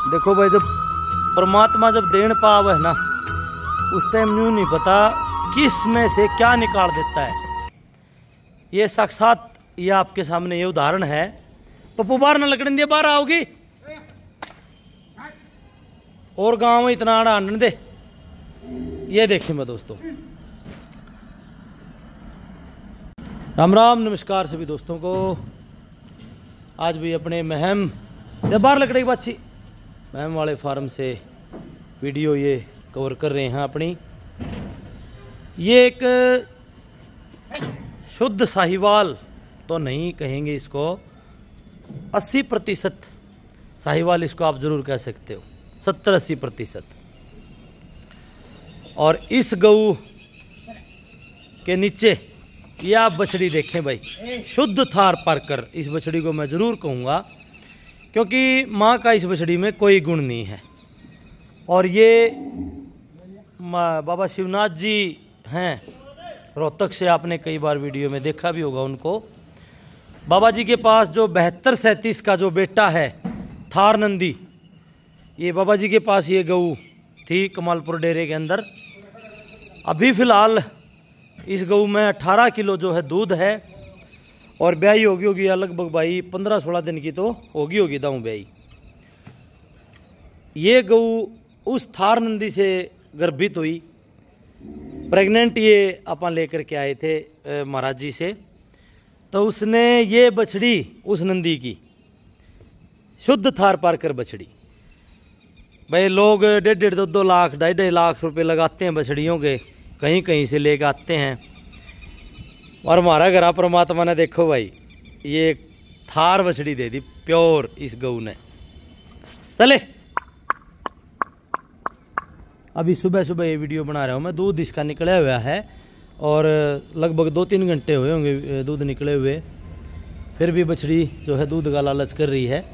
देखो भाई, जब परमात्मा जब देन पाव है ना, उस टाइम यूं नहीं पता किस में से क्या निकाल देता है। ये साक्षात ये आपके सामने ये उदाहरण है। पप्पू बाहर ना लकड़न दिए, बाहर आओगी और गांव में इतना आड़ा आंडन दे। ये देखिए मैं दोस्तों, राम राम नमस्कार सभी दोस्तों को। आज भी अपने महम बाहर लकड़े की बाछी महम वाले फार्म से वीडियो ये कवर कर रहे हैं अपनी। ये एक शुद्ध साहिवाल तो नहीं कहेंगे इसको, 80% साहिवाल इसको आप जरूर कह सकते हो, 70-80%। और इस गऊ के नीचे ये आप बछड़ी देखें भाई, शुद्ध थार पारकर इस बछड़ी को मैं जरूर कहूँगा, क्योंकि माँ का इस बछड़ी में कोई गुण नहीं है। और ये बाबा शिवनाथ जी हैं रोहतक से, आपने कई बार वीडियो में देखा भी होगा उनको। बाबा जी के पास जो 72-37 का जो बेटा है थार नंदी, ये बाबा जी के पास ये गऊ थी कमालपुर डेरे के अंदर। अभी फिलहाल इस गऊ में 18 किलो जो है दूध है और ब्याई होगी लगभग भाई 15-16 दिन की तो होगी दाऊं ब्याई। ये गऊ उस थार नंदी से गर्भित हुई, प्रेग्नेंट ये अपन लेकर के आए थे महाराज जी से। तो उसने ये बछड़ी उस नंदी की शुद्ध थार पारकर बछड़ी, भाई लोग 1.5-2 लाख 2.5 लाख रुपए लगाते हैं बछड़ियों के, कहीं कहीं से लेकर आते हैं। और हमारा घरा परमात्मा ने देखो भाई ये थार बछड़ी दे दी प्योर इस गऊ ने। चले अभी सुबह सुबह ये वीडियो बना रहा हूँ मैं। दूध इसका निकला हुआ है और लगभग 2-3 घंटे हुए होंगे दूध निकले हुए, फिर भी बछड़ी जो है दूध का लालच कर रही है।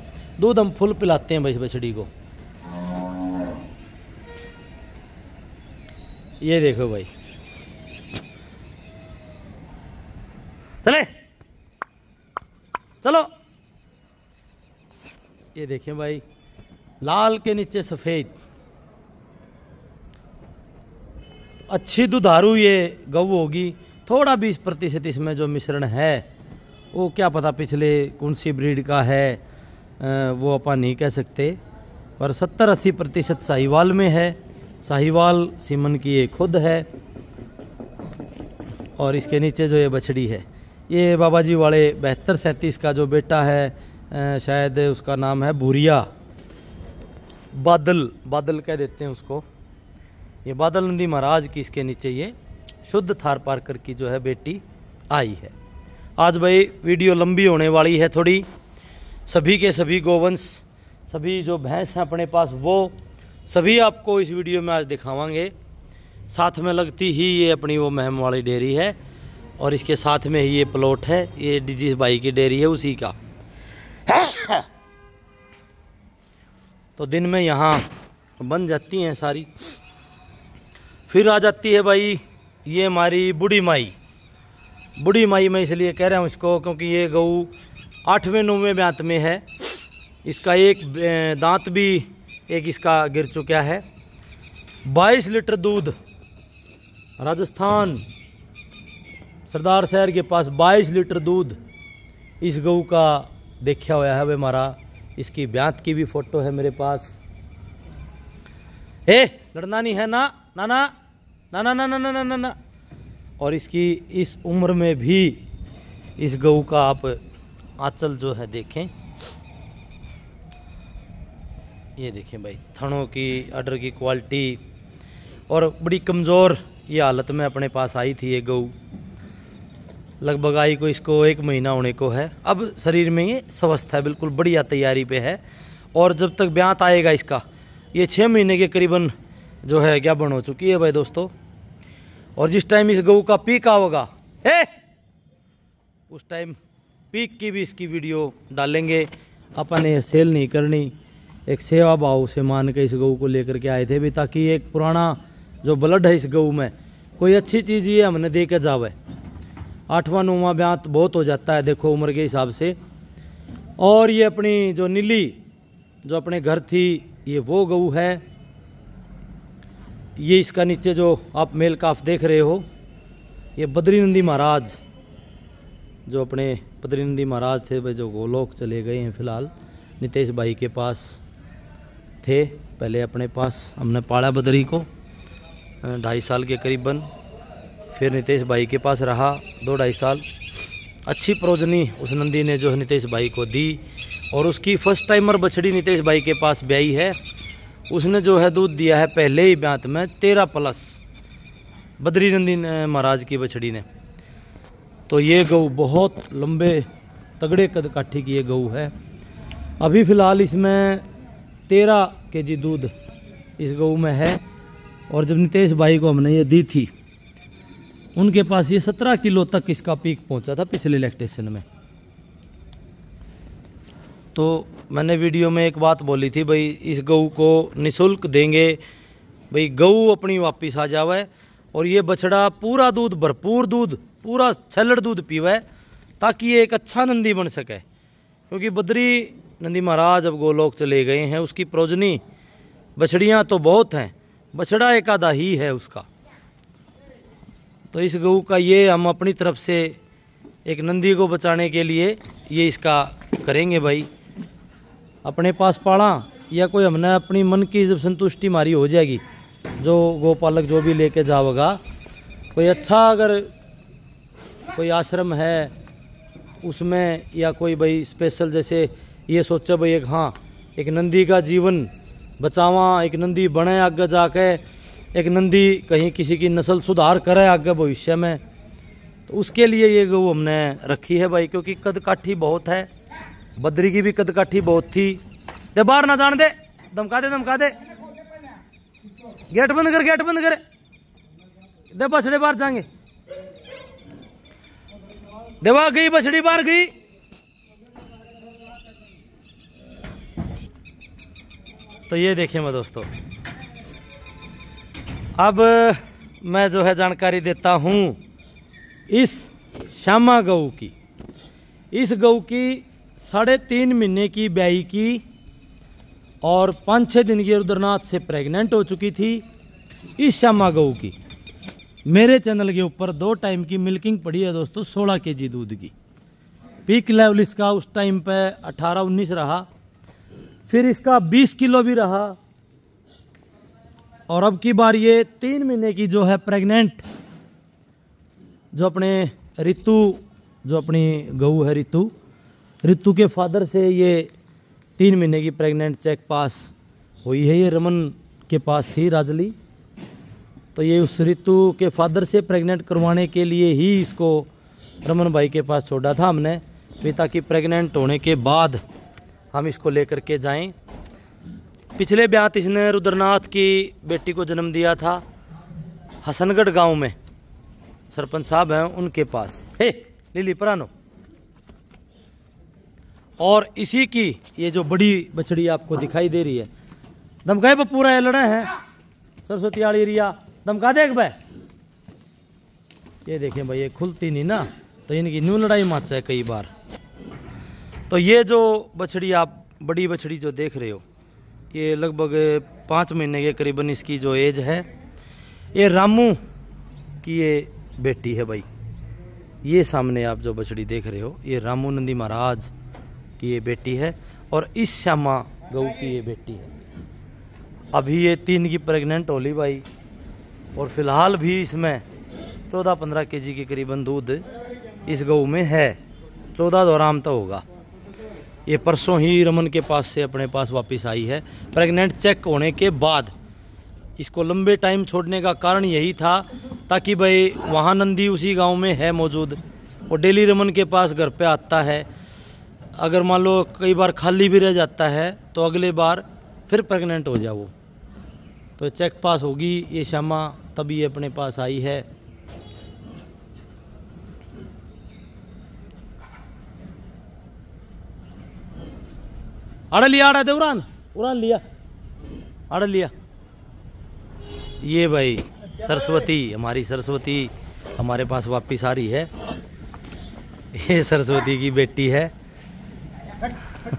दूध हम फुल पिलाते हैं भाई इस बछड़ी को। ये देखो भाई, चले चलो। ये देखें भाई, लाल के नीचे सफेद, अच्छी दुधारू ये गऊ होगी। थोड़ा 20% इसमें जो मिश्रण है वो क्या पता पिछले कौन सी ब्रीड का है, वो अपन नहीं कह सकते, पर 70-80% साहिवाल में है। साहिवाल सीमन की ये खुद है। और इसके नीचे जो ये बछड़ी है, ये बाबा जी वाले 72-37 का जो बेटा है, शायद उसका नाम है भूरिया, बादल कह देते हैं उसको। ये बादल नंदी महाराज की इसके नीचे ये शुद्ध थार पारकर की जो है बेटी आई है। आज भाई वीडियो लंबी होने वाली है थोड़ी। सभी के सभी गोवंश, सभी जो भैंस हैं अपने पास, वो सभी आपको इस वीडियो में आज दिखावांगे। साथ में लगती ही ये अपनी वो महम वाली डेयरी है और इसके साथ में ही ये प्लॉट है, ये डिजिस भाई की डेयरी है उसी का। तो दिन में यहाँ बन जाती हैं सारी, फिर आ जाती है भाई ये हमारी बूढ़ी माई मैं इसलिए कह रहा हूँ इसको क्योंकि ये गऊ 8वें-9वें ब्यांत में है। इसका एक दांत भी एक इसका गिर चुका है। 22 लीटर दूध, राजस्थान सरदार शहर के पास 22 लीटर दूध इस गऊ का देखा हुआ है। वे हमारा इसकी ब्यांत की भी फोटो है मेरे पास। लड़ना नहीं है ना ना ना ना ना ना ना ना ना ना। और इसकी इस उम्र में भी इस गऊ का आप आंचल जो है देखें, ये देखें भाई, थनों की अडर की क्वालिटी, और बड़ी कमज़ोर ये हालत में अपने पास आई थी ये गऊ। लगभग आई को इसको 1 महीना होने को है। अब शरीर में ये स्वस्थ है, बिल्कुल बढ़िया तैयारी पे है। और जब तक ब्यांत आएगा इसका, ये 6 महीने के करीबन जो है ज्ञापन हो चुकी है भाई दोस्तों। और जिस टाइम इस गऊ का पीक होगा उस टाइम पीक की भी इसकी वीडियो डालेंगे। अपन ने सेल नहीं करनी, एक सेवा भाव से मान के इस गऊ को लेकर के आए थे भी, ताकि एक पुराना जो ब्लड है इस गऊ में कोई अच्छी चीज़ ये हमने दे के जावे। 8वां-9वां ब्यांत बहुत हो जाता है देखो उम्र के हिसाब से। और ये अपनी जो नीली जो अपने घर थी ये वो गऊ है। ये इसका नीचे जो आप मेल काफ देख रहे हो, ये बद्रीनंदी महाराज, जो अपने बद्रीनंदी महाराज थे, वे जो गोलोक चले गए हैं फिलहाल, नितेश भाई के पास थे पहले अपने पास। हमने पाला बद्री को 2.5 साल के करीबन, फिर नितेश भाई के पास रहा 2-2.5 साल। अच्छी प्रोजनी उस नंदी ने जो नितेश भाई को दी, और उसकी फर्स्ट टाइमर बछड़ी नितेश भाई के पास ब्याई है। उसने जो है दूध दिया है पहले ही ब्यात में 13+ बद्रीनंदी महाराज की बछड़ी ने। तो ये गऊ बहुत लंबे तगड़े कद काठी की ये गऊ है। अभी फ़िलहाल इसमें 13 kg दूध इस गऊ में है, और जब नितेश भाई को हमने ये दी थी, उनके पास ये 17 किलो तक इसका पीक पहुंचा था पिछले लैक्टेशन में। तो मैंने वीडियो में एक बात बोली थी, भाई इस गऊ को निःशुल्क देंगे, भाई गऊ अपनी वापिस आ जावे और ये बछड़ा पूरा दूध, भरपूर दूध, पूरा छल्लड़ दूध पीवे, ताकि ये एक अच्छा नंदी बन सके। क्योंकि बद्री नंदी महाराज अब गोलोक चले गए हैं, उसकी प्रोजनी बछड़ियाँ तो बहुत हैं, बछड़ा एक आधा ही है उसका। तो इस गऊ का ये हम अपनी तरफ से एक नंदी को बचाने के लिए ये इसका करेंगे भाई। अपने पास पाला या कोई हमने अपनी मन की जब संतुष्टि हमारी हो जाएगी, जो गोपालक जो भी लेके जाओगा, कोई अच्छा अगर कोई आश्रम है उसमें, या कोई भाई स्पेशल जैसे ये सोचा भाई एक, हाँ एक नंदी का जीवन बचावा, एक नंदी बने आगे जाके, एक नंदी कहीं किसी की नस्ल सुधार करे आगे भविष्य में, तो उसके लिए ये गऊ हमने रखी है भाई। क्योंकि कद काठी बहुत है, बद्री की भी कद काठी बहुत थी। दे बाहर ना जान दे, धमका दे धमका दे, गेट बंद कर, गेट बंद कर दे, बछड़े बाहर जाएंगे। देवा गई बछड़ी बाहर गई। तो ये देखिए मैं दोस्तों, अब मैं जो है जानकारी देता हूँ इस श्यामा गऊ की। इस गऊ की 3.5 महीने की ब्याई की और 5-6 दिन की रुद्रनाथ से प्रेग्नेंट हो चुकी थी। इस श्यामा गऊ की मेरे चैनल के ऊपर 2 टाइम की मिल्किंग पड़ी है दोस्तों, 16 kg दूध की। पीक लेवल इसका उस टाइम पे 18-19 रहा, फिर इसका 20 किलो भी रहा, और अब की बार ये 3 महीने की जो है प्रेग्नेंट, जो अपने ऋतु, जो अपनी गऊ है ऋतु के फादर से ये 3 महीने की प्रेग्नेंट चेक पास हुई है। ये रमन के पास थी राजली, तो ये उस ऋतु के फादर से प्रेग्नेंट करवाने के लिए ही इसको रमन भाई के पास छोड़ा था हमने, ताकि प्रेग्नेंट होने के बाद हम इसको लेकर के जाएं। पिछले ब्यात इसने रुद्रनाथ की बेटी को जन्म दिया था हसनगढ़ गांव में, सरपंच साहब हैं उनके पास। हे लिली परानो। और इसी की ये जो बड़ी बछड़ी आपको दिखाई दे रही है, धमकाए पर पूरा ये लड़े हैं सरस्वती आली एरिया, धमका देख भाई। ये देखें भाई, ये खुलती नहीं ना, तो इनकी न्यू लड़ाई माचा है कई बार। तो ये जो बछड़ी आप बड़ी बछड़ी जो देख रहे हो, ये लगभग 5 महीने के करीबन इसकी जो एज है। ये रामू की ये बेटी है भाई। ये सामने आप जो बछड़ी देख रहे हो, ये रामू नंदी महाराज की ये बेटी है, और इस श्यामा गऊ की ये बेटी है। अभी ये 3 की प्रेग्नेंट होली भाई, और फिलहाल भी इसमें 14-15 kg के करीबन दूध इस गऊ में है। 14 तो आराम तो होगा। ये परसों ही रमन के पास से अपने पास वापस आई है प्रेग्नेंट चेक होने के बाद। इसको लंबे टाइम छोड़ने का कारण यही था, ताकि भाई वहाँ नंदी उसी गांव में है मौजूद, और डेली रमन के पास घर पे आता है। अगर मान लो कई बार खाली भी रह जाता है, तो अगले बार फिर प्रेग्नेंट हो जाए वो, तो चेक पास होगी ये श्यामा, तभी ये अपने पास आई है। आड़ लिया, आड़ा दे उड़ान लिया, आड़ लिया। ये भाई सरस्वती, हमारी सरस्वती हमारे पास वापिस आ रही है। ये सरस्वती की बेटी है।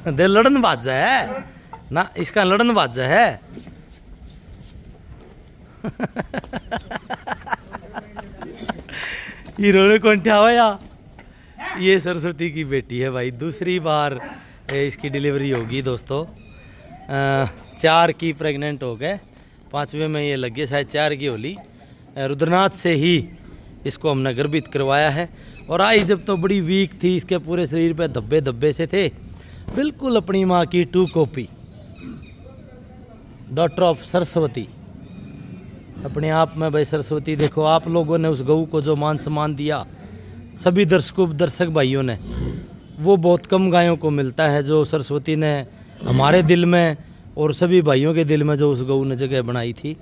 दे लड़न बाजा है, ना इसका लड़न बाजा है। हीरो कौन ठा ये सरस्वती की बेटी है भाई, दूसरी बार इसकी डिलीवरी होगी दोस्तों। 4 की प्रेग्नेंट हो गए, 5वें में ये लगे, शायद 4 की होली। रुद्रनाथ से ही इसको हमने गर्भित करवाया है। और आई जब तो बड़ी वीक थी, इसके पूरे शरीर पे धब्बे धब्बे से थे, बिल्कुल अपनी माँ की 2 कॉपी, डॉटर ऑफ सरस्वती। अपने आप में भाई सरस्वती। देखो आप लोगों ने उस गऊ को जो मान सम्मान दिया, सभी दर्शक भाइयों ने, वो बहुत कम गायों को मिलता है जो सरस्वती ने हमारे दिल में और सभी भाइयों के दिल में जो उस गऊ ने जगह बनाई थी।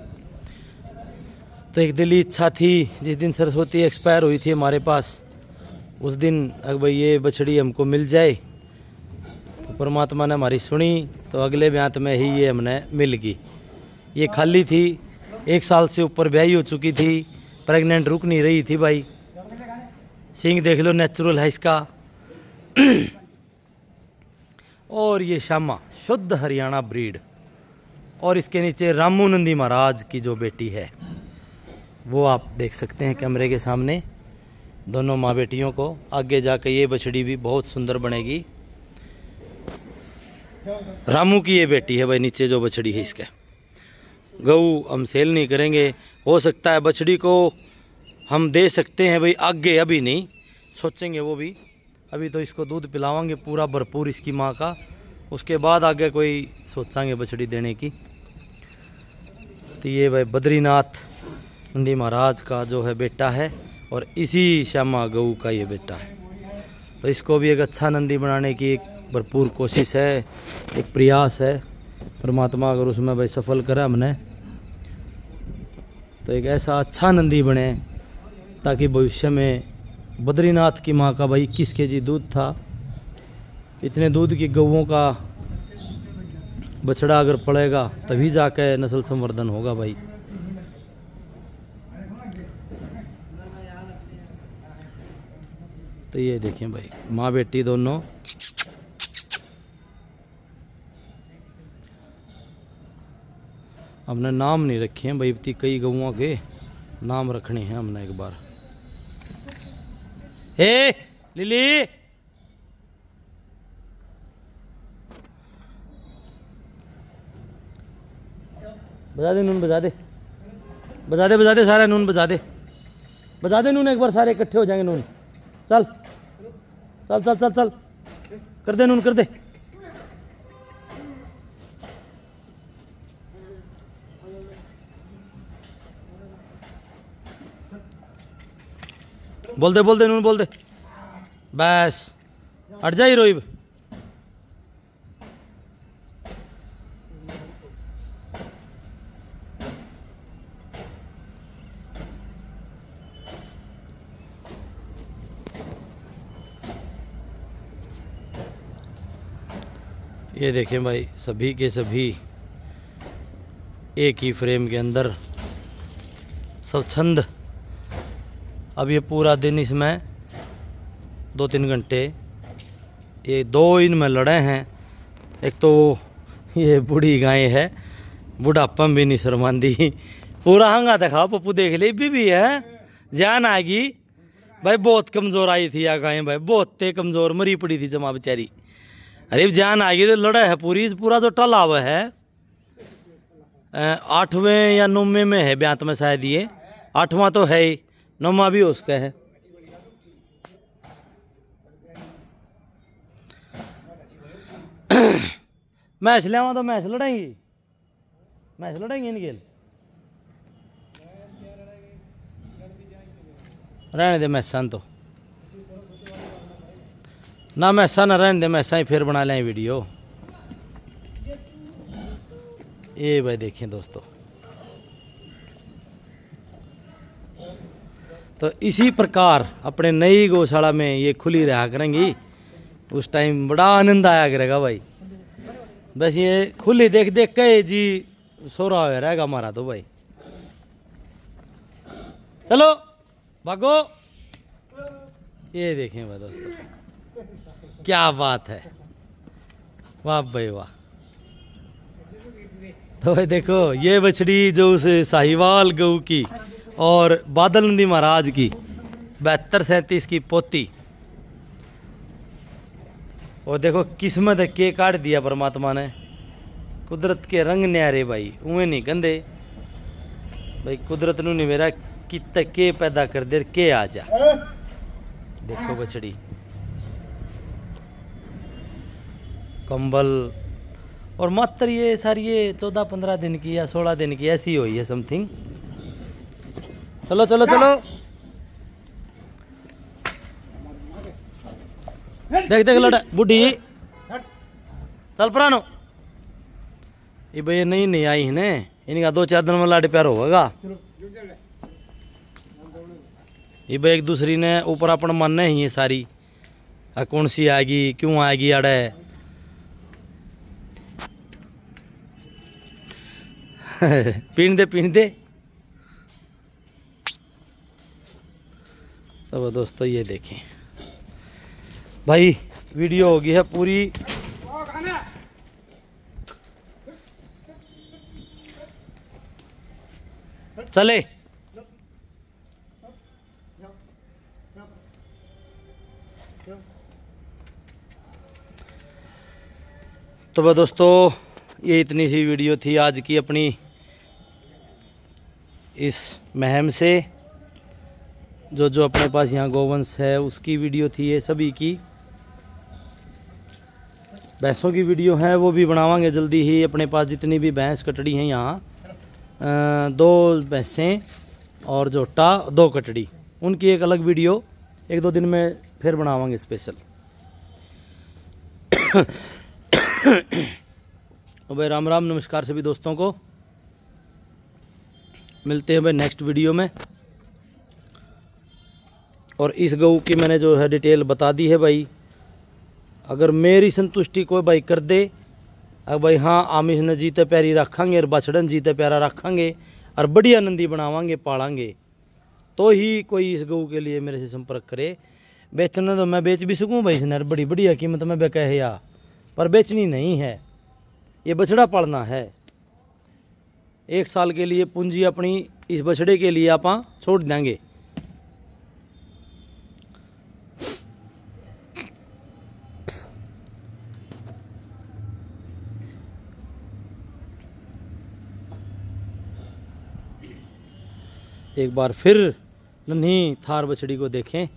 तो एक दिली इच्छा थी, जिस दिन सरस्वती एक्सपायर हुई थी हमारे पास, उस दिन अगर भाई ये बछड़ी हमको मिल जाए, तो परमात्मा ने हमारी सुनी, तो अगले ब्यात में ही ये हमने मिल गई। ये खाली थी, 1 साल से ऊपर ब्याही हो चुकी थी, प्रेग्नेंट रुक नहीं रही थी भाई। सींग देख लो, नेचुरल है इसका। और ये श्यामा शुद्ध हरियाणा ब्रीड। और इसके नीचे रामू नंदी महाराज की जो बेटी है, वो आप देख सकते हैं कैमरे के सामने, दोनों माँ बेटियों को। आगे जाकर ये बछड़ी भी बहुत सुंदर बनेगी। रामू की ये बेटी है भाई, नीचे जो बछड़ी है इसके। गऊ हम सेल नहीं करेंगे, हो सकता है बछड़ी को हम दे सकते हैं भाई आगे, अभी नहीं सोचेंगे वो भी। अभी तो इसको दूध पिलावांगे पूरा भरपूर इसकी माँ का, उसके बाद आगे कोई सोचांगे बछड़ी देने की। तो ये भाई बद्रीनाथ नंदी महाराज का जो है बेटा है, और इसी श्यामा गऊ का ये बेटा है। तो इसको भी एक अच्छा नंदी बनाने की एक भरपूर कोशिश है, एक प्रयास है। परमात्मा अगर उसमें भाई सफल करे हमने, तो एक ऐसा अच्छा नंदी बने, ताकि भविष्य में बद्रीनाथ की माँ का भाई 21 kg दूध था। इतने दूध की गऊओं का बछड़ा अगर पड़ेगा, तभी जाकर नस्ल संवर्धन होगा भाई। तो ये देखें भाई, माँ बेटी दोनों। हमने नाम नहीं रखे हैं भाई, कई गऊओं के नाम रखने हैं हमने एक बार। हे लिली, बजा दे नून, बजा दे, बजा दे, बजा दे, सारा नून बजा दे, बजा दे नून, एक बार सारे इकट्ठे हो जाएंगे नून। चल चल चल चल चल, कर दे नून, कर दे। बोल दे नून, बोल दे, बस हट जा रोहिब। ये देखें भाई, सभी के सभी एक ही फ्रेम के अंदर स्वच्छंद। अब ये पूरा दिन इसमें 2-3 घंटे ये 2 इनमें लड़े हैं। एक तो ये बूढ़ी गाय है, बुढ़ापा भी नहीं शर्मांदी, पूरा हंगा दिखाओ पप्पू, देख ले भी है, जान आएगी भाई। बहुत कमजोर आई थी या गाय भाई, बहुत कमजोर मरी पड़ी थी जमा बेचारी। अरे जान आ गई तो लड़ा है पूरी, पूरा जो टला हुआ है। 8वें या 9वें में है ब्यात में शायद, ये 8वां तो है ही, 9वां भी उसका है। मैच ले तो मैच लड़ेंगी, मैच लड़ेंगे इनके। रहने दे मैसा तो ना, मैसा ना रहने दे, मैसा ही फिर बना लें वीडियो। ये भाई देखें दोस्तों, तो इसी प्रकार अपने नई गौशाला में ये खुली रहा करेंगी, उस टाइम बड़ा आनंद आया करेगा भाई। बस ये खुली देख देख के जी सोरा हो रहेगा हमारा तो भाई। चलो भागो। ये देखें भाई दोस्तों, क्या बात है, वाह भाई वाह। तो भाई देखो ये बछड़ी जो उस साहिवाल गऊ की और बादल नंदी महाराज की 7237 की पोती। और देखो किस्मत के काट दिया परमात्मा ने। कुदरत के रंग न्यारे भाई, उए नहीं गंदे भाई। कुदरत नु नहीं मेरा कित के पैदा कर दे के आ जा। देखो बछड़ी कंबल और मात्र ये सारी ये 14-15 दिन की या 16 दिन की ऐसी हुई है समथिंग। चलो चलो चलो देख देख लड़ा बुढ़ी चल पुरानो। ये भाई नहीं नहीं आई है ने, इनका 2-4 दिन में लाड प्यार होगा। ये भाई एक दूसरी ने ऊपर अपन मानना ही है सारी। कौन सी आएगी क्यों आएगी अड़े। पीन दे तो दोस्तों ये देखें भाई वीडियो होगी है पूरी। चले तो भाई दोस्तों ये इतनी सी वीडियो थी आज की अपनी इस महम से। जो अपने पास यहाँ गोवंश है उसकी वीडियो थी ये सभी की। भैंसों की वीडियो है वो भी बनावांगे जल्दी ही। अपने पास जितनी भी भैंस कटड़ी हैं यहाँ 2 भैंसें और जोटा 2 कटड़ी, उनकी एक अलग वीडियो 1-2 दिन में फिर बनावांगे स्पेशल। भाई राम राम नमस्कार सभी दोस्तों को। मिलते हैं भाई नेक्स्ट वीडियो में। और इस गऊ की मैंने जो है डिटेल बता दी है भाई। अगर मेरी संतुष्टि कोई भाई कर दे, अब भाई हाँ आमिश ने जीते प्यारी रखेंगे और बछड़न जीते प्यारा रखेंगे और बढ़िया नंदी बनावांगे पालांगे, तो ही कोई इस गऊ के लिए मेरे से संपर्क करे। बेचना तो मैं बेच भी सकूँ भाई इसने बड़ी बढ़िया कीमत में बेचा है या, पर बेचनी नहीं है, ये बछड़ा पालना है। 1 साल के लिए पूंजी अपनी इस बछड़े के लिए आप छोड़ देंगे। एक बार फिर नन्ही थार बछड़ी को देखें।